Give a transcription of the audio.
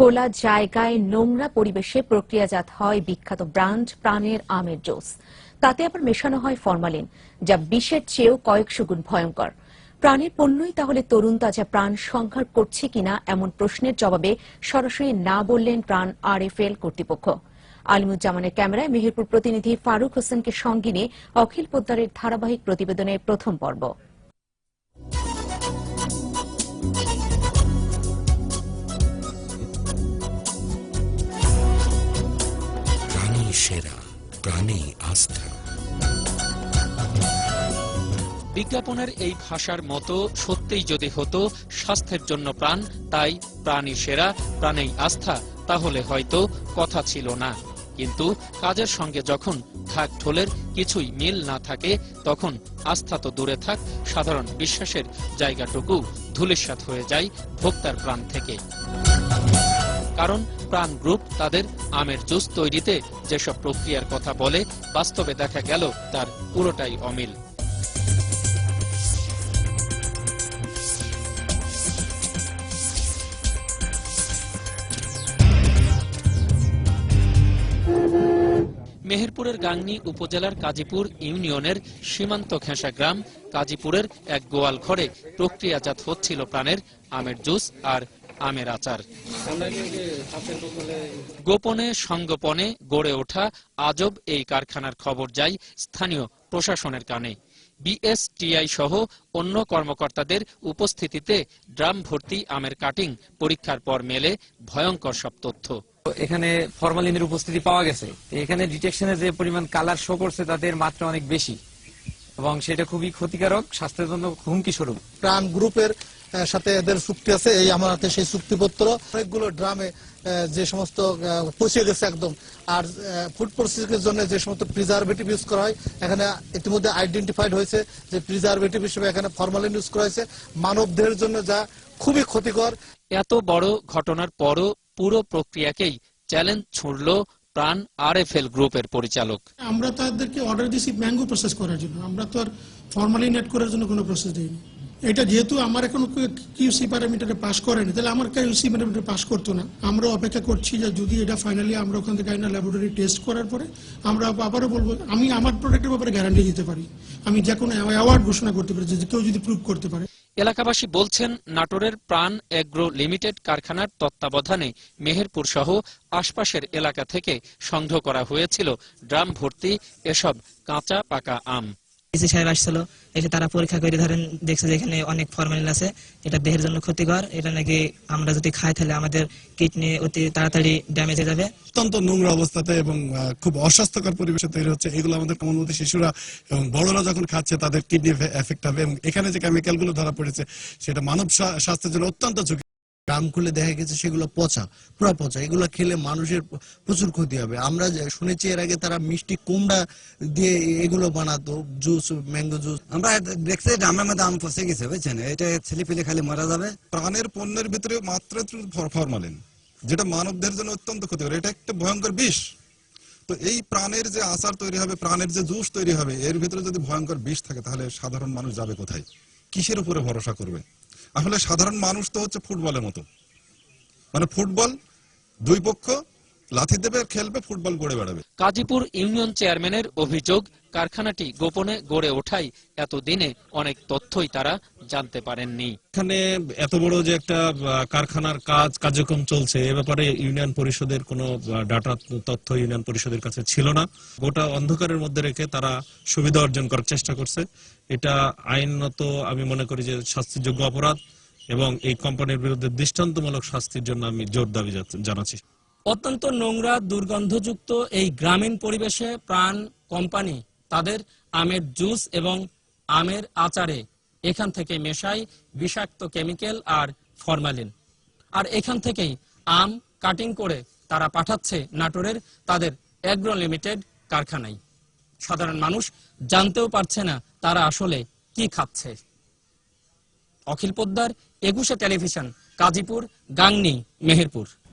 খোলা জায়গায় নোংরা পরিবেশে প্রক্রিয়াজাত হয় বিখ্যাত ব্র্যান্ড প্রাণের আমের জুস। তাতে আবার মেশানো হয় ফরমালিন, যা বিষের চেয়েও কয়েকশো গুণ ভয়ঙ্কর। প্রাণের পণ্যই তাহলে তরুণ তাজা প্রাণ সংহার করছে কিনা এমন প্রশ্নের জবাবে সরাসরি না বললেন প্রাণ আরএফএল কর্তৃপক্ষ। আলিমুজ্জামানের ক্যামেরায় মেহেরপুর প্রতিনিধি ফারুক হোসেনকে সঙ্গে নিয়ে অখিল পোদ্দারের ধারাবাহিক প্রতিবেদনের প্রথম পর্ব। সেরা প্রাণী আস্থা। বিজ্ঞাপনের এই ভাষার মতো সত্যিই যদি হতো স্বাস্থ্যের জন্য প্রাণ, তাই প্রাণী সেরা প্রাণেই আস্থা, তাহলে হয়তো কথা ছিল না। কিন্তু কাজের সঙ্গে যখন ঢাক ঢোলের কিছুই মিল না থাকে, তখন আস্থা তো দূরে থাক, সাধারণ বিশ্বাসের জায়গাটুকু ধূলিসাৎ হয়ে যায় ভোক্তার প্রাণ থেকে। কারণ প্রাণ গ্রুপ তাদের আমের জুস তৈরিতে যেসব প্রক্রিয়ার কথা বলে, বাস্তবে দেখা গেল তার পুরোটাই অমিল। মেহেরপুরের গাংনী উপজেলার কাজীপুর ইউনিয়নের সীমান্ত ঘেঁষা গ্রাম কাজীপুরের এক গোয়াল ঘরে প্রক্রিয়াজাত হচ্ছিল প্রাণের আমের জুস আর আমের আচার। গোপনে সংগোপনে গড়ে ওঠা আজব এই কারখানার খবর যায় স্থানীয় প্রশাসনের কানে। বিএসটিআই সহ অন্য কর্মকর্তাদের উপস্থিতিতে ড্রাম ভর্তি আমের কাটিং পরীক্ষার পর মেলে ভয়ঙ্কর সব তথ্য। এখানে ফরমালিনের উপস্থিতি পাওয়া গেছে। এখানে ডিটেকশনের যে পরিমাণ কালার শো করছে তাদের মাত্রা অনেক বেশি এবং সেটা খুবই ক্ষতিকারক, স্বাস্থ্যের জন্য হুমকি স্বরূপ। প্রাণ গ্রুপের সাথে এদের চুক্তি আছে, এই আমার হাতে সেই চুক্তিপত্র। অনেকগুলো ড্রামে যে সমস্ত পচে গেছে একদম, আর ফুড প্রসেসিং এর জন্য যে সমস্ত প্রিজারভেটিভ ইউজ করা হয়, এখানে ইতিমধ্যে আইডেন্টিফাইড হয়েছে যে প্রিজারভেটিভ হিসেবে এখানে ফরমালিন ইউজ করা হয়েছে, মানব দেহের জন্য যা খুবই ক্ষতিকর। এত বড় ঘটনার পরও পুরো প্রক্রিয়াকেই চ্যালেঞ্জ ছুড়ল প্রাণ আরএফএল গ্রুপের পরিচালক। আমরা তাদেরকে অর্ডার দিয়েছি ম্যাঙ্গো প্রসেস করার জন্য, আমরা তো আর ফরমালিন এড করার জন্য কোনো প্রসেস দিইনি। এটা যেহেতু আমার এখন কিউসি প্যারামিটারে পাস করেনি, তাহলে আমার কিউসি প্যারামিটারে পাস করতো না। আমরা অপেক্ষা করছি যে যদি এটা ফাইনালি আমরা ওখান থেকে আইনা ল্যাবরেটরি টেস্ট করার পরে আমরা আবারও বলবো, আমি আমার প্রোডাক্টের ব্যাপারে গ্যারান্টি দিতে পারি, আমি যে কোনো অ্যাওয়ার্ড ঘোষণা করতে পারি যে কেউ যদি প্রুভ করতে পারে। এলাকাবাসী বলছেন, নাটোরের প্রাণ এগ্রো লিমিটেড কারখানার তত্ত্বাবধানে মেহেরপুর সহ আশপাশের এলাকা থেকে সংগ্রহ করা হয়েছিল ড্রাম ভর্তি এসব কাঁচা পাকা আম। ডিসি সাহেব আসছিল, এসে তারা পরীক্ষা করে ধরেন দেখছে যে এখানে অনেক ফরমালিন আছে, এটা দেহের জন্য ক্ষতিকর, এটা নাকি আমরা যদি খাই তাহলে আমাদের কিডনি অতি তাড়াতাড়ি ড্যামেজ হয়ে যাবে। অত্যন্ত নোংরা অবস্থাতে এবং খুব অস্বাস্থ্যকর পরিবেশে তৈরি হচ্ছে এগুলো। আমাদের কমনওয়েলথী শিশুরা এবং বড়রা যখন খাচ্ছে তাদের কিডনি এফেক্ট হবে এবং এখানে যে কেমিক্যাল গুলো ধরা পড়েছে সেটা মানব স্বাস্থ্যের জন্য অত্যন্ত ঝুঁকি। ড্রাম খুলে দেখা গেছে সেগুলো পচা, পুরা পচা। এগুলো খেলে মানুষের প্রচুর ক্ষতি হবে। আমরা শুনেছি এর আগে তারা মিষ্টি কুমড়া দিয়ে এগুলো বানাতো, জুস, ম্যাঙ্গো জুস। আমরা দেখছি ড্রামের মধ্যে আম পচে গেছে, বুঝছেন, এটা ছেলে পেলে খালি মারা যাবে। প্রাণের পণ্যের ভিতরে মাত্রা ফরমালিন, যেটা মানবদের জন্য অত্যন্ত ক্ষতিকর, এটা একটা ভয়ঙ্কর বিষ। তো এই প্রাণের যে আচার তৈরি হবে, প্রাণের যে জুস তৈরি হবে, এর ভিতরে যদি ভয়ঙ্কর বিষ থাকে তাহলে সাধারণ মানুষ যাবে কোথায়, কিসের উপরে ভরসা করবে? আসলে সাধারণ মানুষ তো হচ্ছে ফুটবলের মতো, মানে ফুটবল দুই পক্ষ লাথি দেবে, খেলবে, ফুটবল গড়ে বেড়াবে। কাজীপুর ইউনিয়ন চেয়ারম্যানের অভিযোগ, কারখানাটি গোপনে গড়ে ওঠায় এতদিনে অনেক তথ্যই তারা জানতে পারেননি। এখানে এত বড় যে একটা কারখানার কার্যক্রম চলছে, এ ব্যাপারে ইউনিয়ন পরিষদের কোনো ডাটা তথ্য ইউনিয়ন পরিষদের কাছে ছিল না। গোটা অন্ধকারের মধ্যে রেখে তারা সুবিধা অর্জন করার চেষ্টা করছে। এটা আইনত আমি মনে করি যে শাস্তিযোগ্য অপরাধ এবং এই কোম্পানির বিরুদ্ধে দৃষ্টান্তমূলক শাস্তির জন্য আমি জোর দাবি জানাচ্ছি। অত্যন্ত নোংরা দুর্গন্ধযুক্ত এই গ্রামীণ পরিবেশে প্রাণ কোম্পানি তাদের আমের জুস এবং আমের আচারে এখান থেকে মেশায় বিষাক্ত কেমিক্যাল আর ফরমালিন, আর এখান থেকেই আম কাটিং করে তারা পাঠাচ্ছে নাটোরের তাদের এগ্রো লিমিটেড কারখানায়। সাধারণ মানুষ জানতেও পারছে না তারা আসলে কি খাচ্ছে। অখিল পোদ্দার, 21 টেলিভিশন, কাজীপুর, গাংনী, মেহেরপুর।